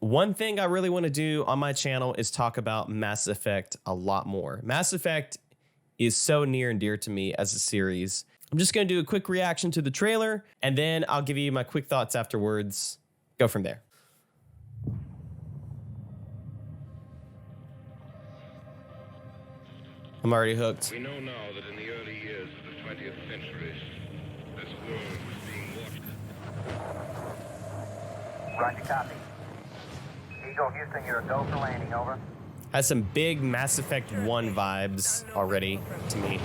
one thing I really want to do on my channel is talk about Mass Effect a lot more. Mass Effect is so near and dear to me as a series. I'm just going to do a quick reaction to the trailer, and then I'll give you my quick thoughts afterwards. Go from there. I'm already hooked. We know now that in the early years of the 20th century, this world was being watched. Roger, copy. Eagle, Houston, you're a go for landing, over. Has some big Mass Effect 1 vibes already to me.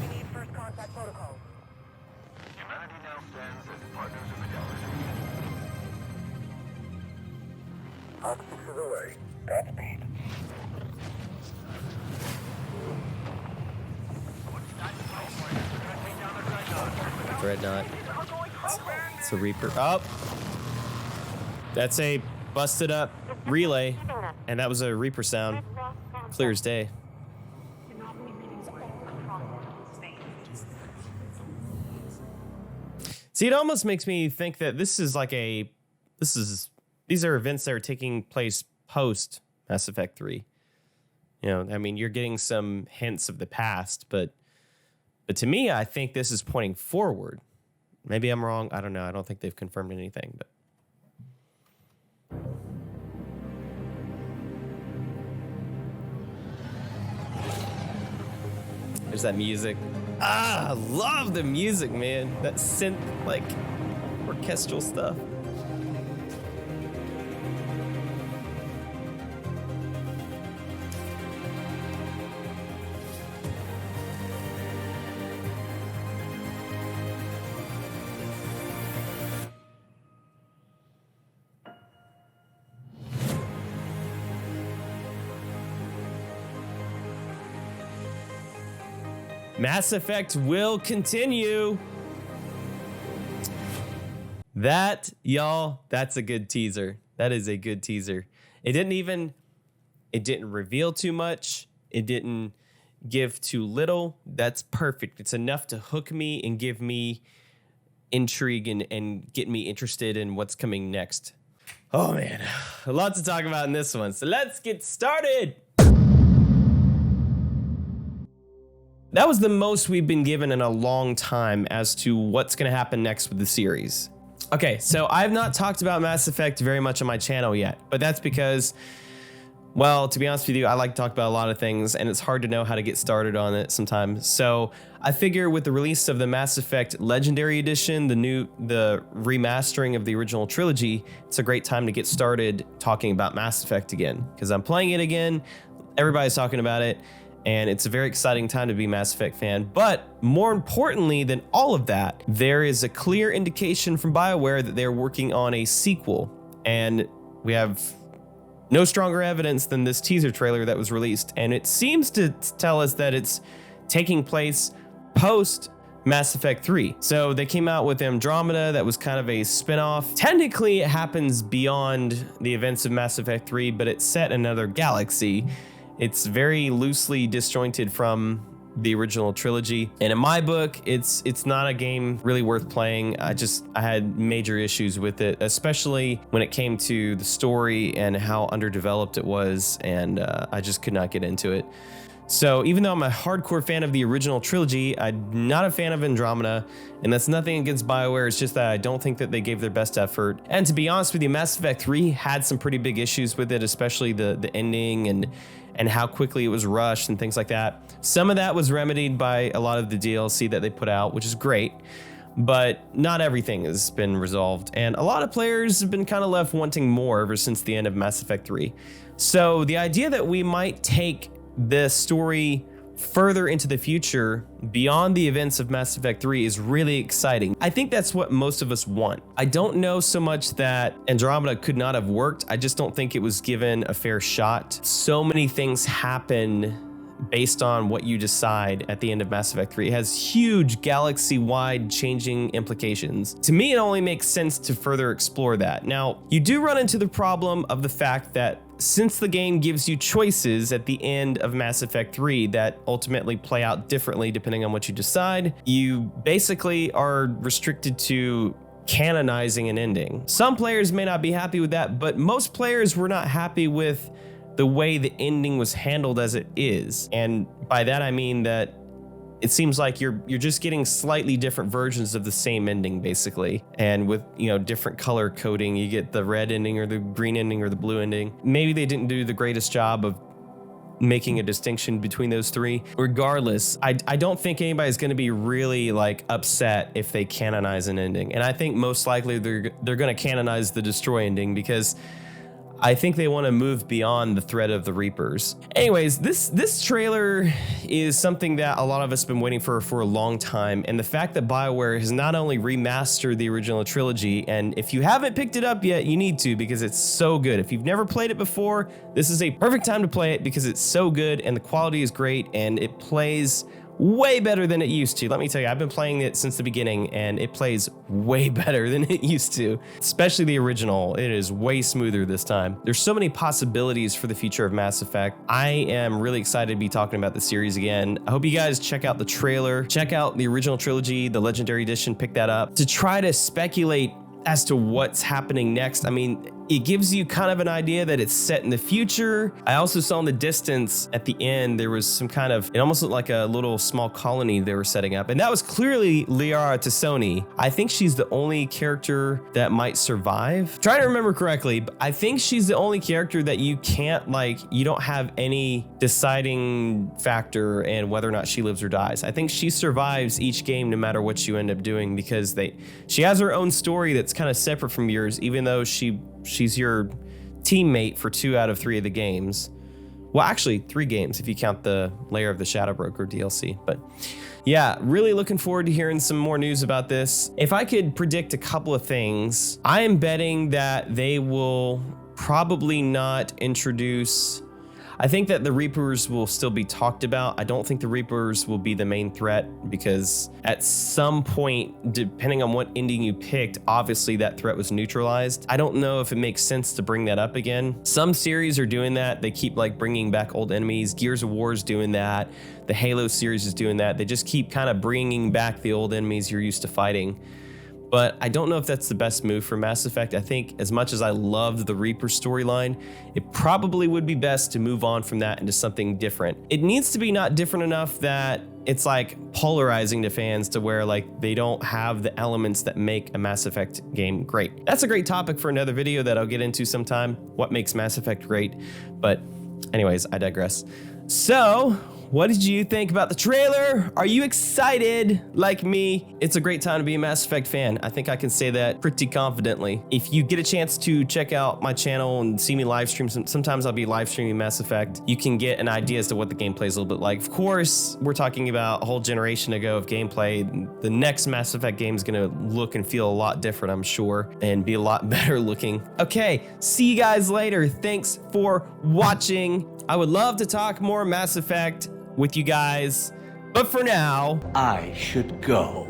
We need first contact protocol. Humanity now stands as partners in the galaxy. Hawk 6 is away. Godspeed. Dreadnought. It's a Reaper. Oh! That's a busted up relay, and that was a Reaper sound. Clear as day. See, it almost makes me think that this is like these are events that are taking place post Mass Effect 3. You know, I mean, you're getting some hints of the past, but to me, I think this is pointing forward. Maybe I'm wrong. I don't know. I don't think they've confirmed anything, but. There's that music. Ah, I love the music, man. That synth, like, orchestral stuff. Mass Effect will continue. That, y'all, that's a good teaser. That is a good teaser. It didn't reveal too much. It didn't give too little. That's perfect. It's enough to hook me and give me intrigue and get me interested in what's coming next. Oh man, a lot to talk about in this one. So let's get started. That was the most we've been given in a long time as to what's going to happen next with the series. Okay, so I've not talked about Mass Effect very much on my channel yet, but that's because, well, to be honest with you, I like to talk about a lot of things, and it's hard to know how to get started on it sometimes. So I figure with the release of the Mass Effect Legendary Edition, the remastering of the original trilogy, it's a great time to get started talking about Mass Effect again, because I'm playing it again, everybody's talking about it, and it's a very exciting time to be a Mass Effect fan. But more importantly than all of that, there is a clear indication from BioWare that they're working on a sequel. And we have no stronger evidence than this teaser trailer that was released. And it seems to tell us that it's taking place post Mass Effect 3. So they came out with Andromeda, that was kind of a spin-off. Technically, it happens beyond the events of Mass Effect 3, but it's set in another galaxy. It's very loosely disjointed from the original trilogy. And in my book, it's not a game really worth playing. I had major issues with it, especially when it came to the story and how underdeveloped it was. And I just could not get into it. So even though I'm a hardcore fan of the original trilogy, I'm not a fan of Andromeda, and that's nothing against BioWare. It's just that I don't think that they gave their best effort. And to be honest with you, Mass Effect 3 had some pretty big issues with it, especially the ending and how quickly it was rushed and things like that. Some of that was remedied by a lot of the DLC that they put out, which is great, but not everything has been resolved. And a lot of players have been kind of left wanting more ever since the end of Mass Effect 3. So the idea that we might take the story further into the future beyond the events of Mass Effect 3 is really exciting. I think that's what most of us want. I don't know so much that Andromeda could not have worked. I just don't think it was given a fair shot. So many things happen based on what you decide at the end of Mass Effect 3. It has huge galaxy-wide changing implications. To me, it only makes sense to further explore that. Now, you do run into the problem of the fact that since the game gives you choices at the end of Mass Effect 3 that ultimately play out differently depending on what you decide, you basically are restricted to canonizing an ending. Some players may not be happy with that, but most players were not happy with the way the ending was handled as it is. And by that I mean that it seems like you're just getting slightly different versions of the same ending, basically. And with, you know, different color coding, you get the red ending or the green ending or the blue ending. Maybe they didn't do the greatest job of making a distinction between those three. Regardless, I don't think anybody's going to be really like upset if they canonize an ending. And I think most likely they're going to canonize the destroy ending, because I think they want to move beyond the threat of the Reapers. Anyways, this trailer is something that a lot of us have been waiting for a long time, and the fact that BioWare has not only remastered the original trilogy, and if you haven't picked it up yet, you need to, because it's so good. If you've never played it before, this is a perfect time to play it because it's so good and the quality is great and it plays way better than it used to. Let me tell you, I've been playing it since the beginning and it plays way better than it used to, especially the original. It is way smoother this time. There's so many possibilities for the future of Mass Effect. I am really excited to be talking about the series again. I hope you guys check out the trailer, check out the original trilogy, the Legendary Edition, pick that up to try to speculate as to what's happening next. I mean, it gives you kind of an idea that it's set in the future. I also saw in the distance at the end, there was some kind of, it almost looked like a little small colony they were setting up. And that was clearly Liara Tassoni. I think she's the only character that might survive. Trying to remember correctly, but I think she's the only character that you can't, like, you don't have any deciding factor in whether or not she lives or dies. I think she survives each game no matter what you end up doing, because she has her own story that's kind of separate from yours, even though she's your teammate for 2 out of 3 of the games. Well, actually 3 games if you count the Lair of the Shadow Broker DLC. But yeah, really looking forward to hearing some more news about this. If I could predict a couple of things, I am betting that they will probably not introduce, I think that the Reapers will still be talked about. I don't think the Reapers will be the main threat, because at some point, depending on what ending you picked, obviously that threat was neutralized. I don't know if it makes sense to bring that up again. Some series are doing that. They keep like bringing back old enemies. Gears of War is doing that. The Halo series is doing that. They just keep kind of bringing back the old enemies you're used to fighting. But I don't know if that's the best move for Mass Effect. I think as much as I loved the Reaper storyline, it probably would be best to move on from that into something different. It needs to be not different enough that it's like polarizing to fans to where like they don't have the elements that make a Mass Effect game great. That's a great topic for another video that I'll get into sometime, what makes Mass Effect great. But anyways, I digress. So, what did you think about the trailer? Are you excited like me? It's a great time to be a Mass Effect fan. I think I can say that pretty confidently. If you get a chance to check out my channel and see me live stream, sometimes I'll be live streaming Mass Effect, you can get an idea as to what the gameplay is a little bit like. Of course, we're talking about a whole generation ago of gameplay. The next Mass Effect game is gonna look and feel a lot different, I'm sure, and be a lot better looking. Okay, see you guys later. Thanks for watching. I would love to talk more Mass Effect with you guys, but for now, I should go.